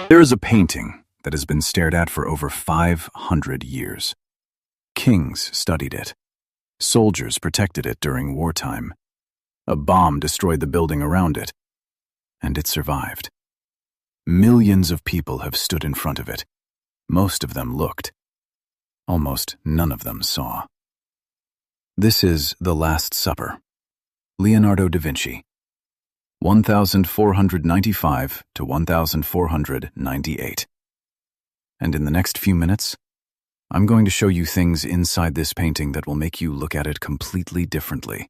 There is a painting that has been stared at for over 500 years. Kings studied it. Soldiers protected it during wartime. A bomb destroyed the building around it, and it survived. Millions of people have stood in front of it. Most of them looked. Almost none of them saw. This is The Last Supper. Leonardo da Vinci. 1495 to 1498. And in the next few minutes, I'm going to show you things inside this painting that will make you look at it completely differently.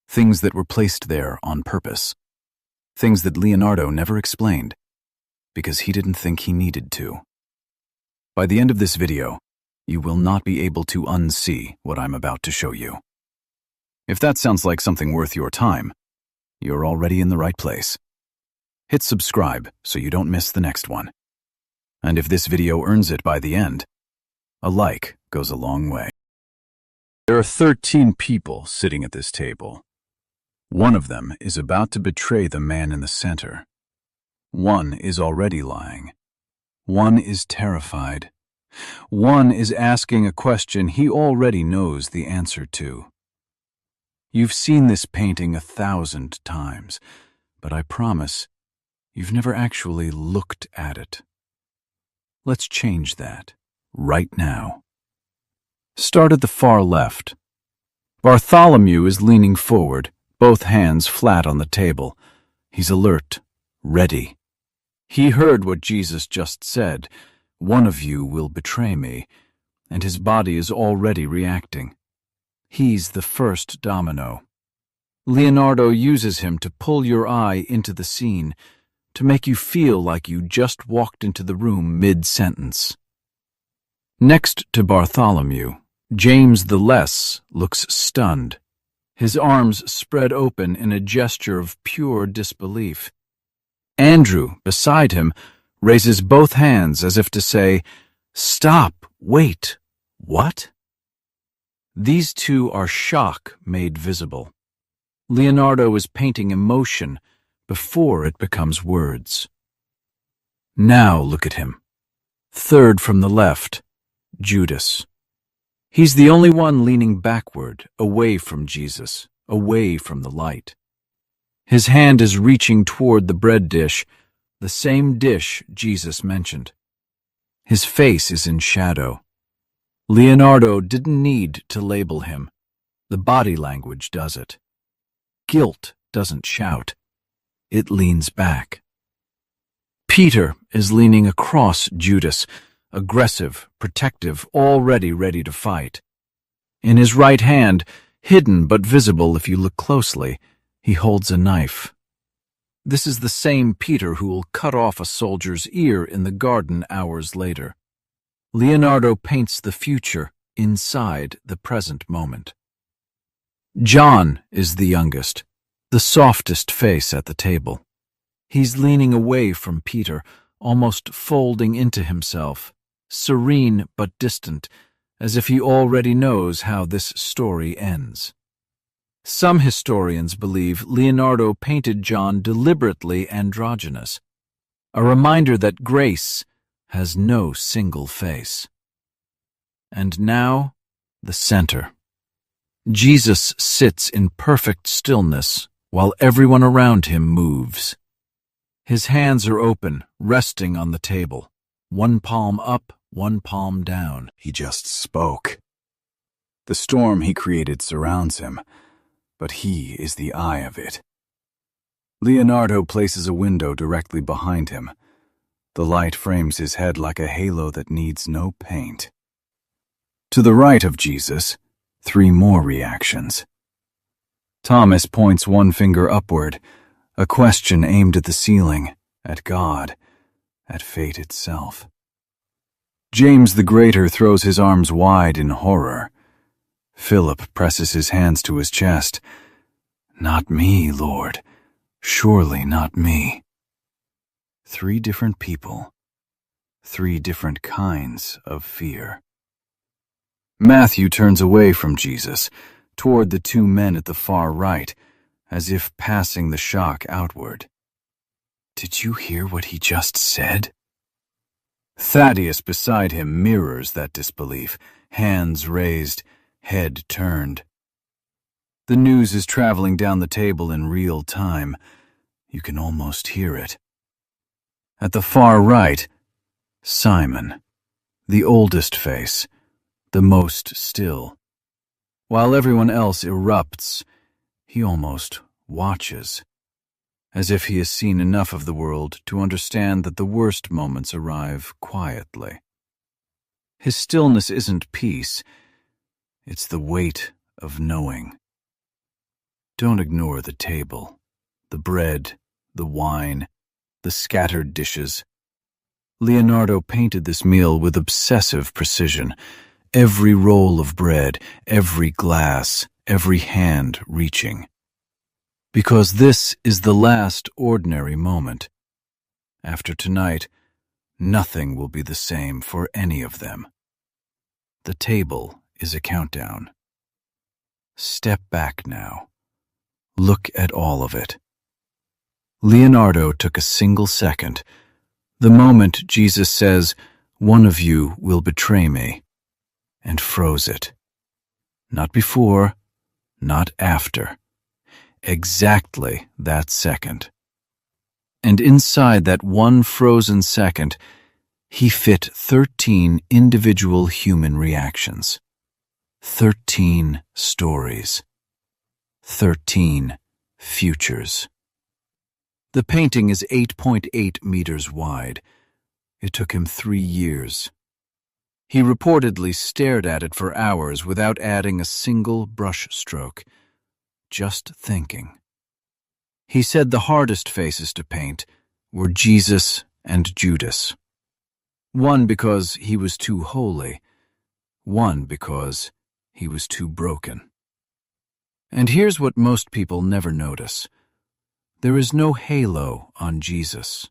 Things that were placed there on purpose. Things that Leonardo never explained, because he didn't think he needed to. By the end of this video, you will not be able to unsee what I'm about to show you. If that sounds like something worth your time, you're already in the right place. Hit subscribe so you don't miss the next one. And if this video earns it by the end, a like goes a long way. There are 13 people sitting at this table. One of them is about to betray the man in the center. One is already lying. One is terrified. One is asking a question he already knows the answer to. You've seen this painting 1,000 times, but I promise you've never actually looked at it. Let's change that right now. Start at the far left. Bartholomew is leaning forward, both hands flat on the table. He's alert, ready. He heard what Jesus just said, "One of you will betray me," and his body is already reacting. He's the first domino. Leonardo uses him to pull your eye into the scene, to make you feel like you just walked into the room mid-sentence. Next to Bartholomew, James the Less looks stunned, his arms spread open in a gesture of pure disbelief. Andrew, beside him, raises both hands as if to say, "Stop, wait, what?" These two are shock made visible. Leonardo is painting emotion before it becomes words. Now look at him. Third from the left, Judas. He's the only one leaning backward, away from Jesus, away from the light. His hand is reaching toward the bread dish, the same dish Jesus mentioned. His face is in shadow. Leonardo didn't need to label him. The body language does it. Guilt doesn't shout. It leans back. Peter is leaning across Judas, aggressive, protective, already ready to fight. In his right hand, hidden but visible if you look closely, he holds a knife. This is the same Peter who will cut off a soldier's ear in the garden hours later. Leonardo paints the future inside the present moment. John is the youngest, the softest face at the table. He's leaning away from Peter, almost folding into himself, serene but distant, as if he already knows how this story ends. Some historians believe Leonardo painted John deliberately androgynous, a reminder that grace has no single face. And now, the center. Jesus sits in perfect stillness while everyone around him moves. His hands are open, resting on the table, one palm up, one palm down. He just spoke. The storm he created surrounds him, but he is the eye of it. Leonardo places a window directly behind him. The light frames his head like a halo that needs no paint. To the right of Jesus, 3 more reactions. Thomas points one finger upward, a question aimed at the ceiling, at God, at fate itself. James the Greater throws his arms wide in horror. Philip presses his hands to his chest. "Not me, Lord. Surely not me." 3 different people. 3 different kinds of fear. Matthew turns away from Jesus, toward the 2 men at the far right, as if passing the shock outward. Did you hear what he just said? Thaddeus beside him mirrors that disbelief, hands raised, head turned. The news is traveling down the table in real time. You can almost hear it. At the far right, Simon, the oldest face, the most still. While everyone else erupts, he almost watches, as if he has seen enough of the world to understand that the worst moments arrive quietly. His stillness isn't peace, it's the weight of knowing. Don't ignore the table, the bread, the wine, the scattered dishes. Leonardo painted this meal with obsessive precision. Every roll of bread, every glass, every hand reaching. Because this is the last ordinary moment. After tonight, nothing will be the same for any of them. The table is a countdown. Step back now. Look at all of it. Leonardo took a single second. The moment Jesus says, "One of you will betray me," and froze it. Not before, not after. Exactly that second. And inside that one frozen second, he fit 13 individual human reactions. 13 stories. 13 futures. The painting is 8.8 meters wide. It took him 3 years. He reportedly stared at it for hours without adding a single brush stroke, just thinking. He said the hardest faces to paint were Jesus and Judas. One because he was too holy, one because he was too broken. And here's what most people never notice. There is no halo on Jesus,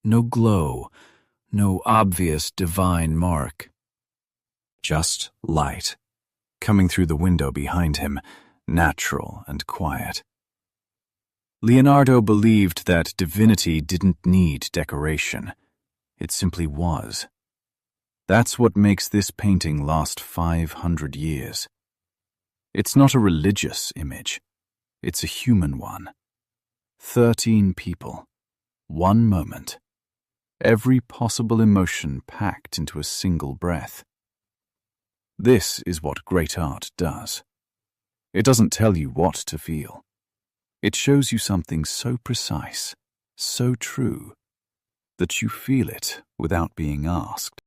no glow, no obvious divine mark. Just light, coming through the window behind him, natural and quiet. Leonardo believed that divinity didn't need decoration. It simply was. That's what makes this painting last 500 years. It's not a religious image. It's a human one. 13 people, one moment, every possible emotion packed into a single breath. This is what great art does. It doesn't tell you what to feel. It shows you something so precise, so true, that you feel it without being asked.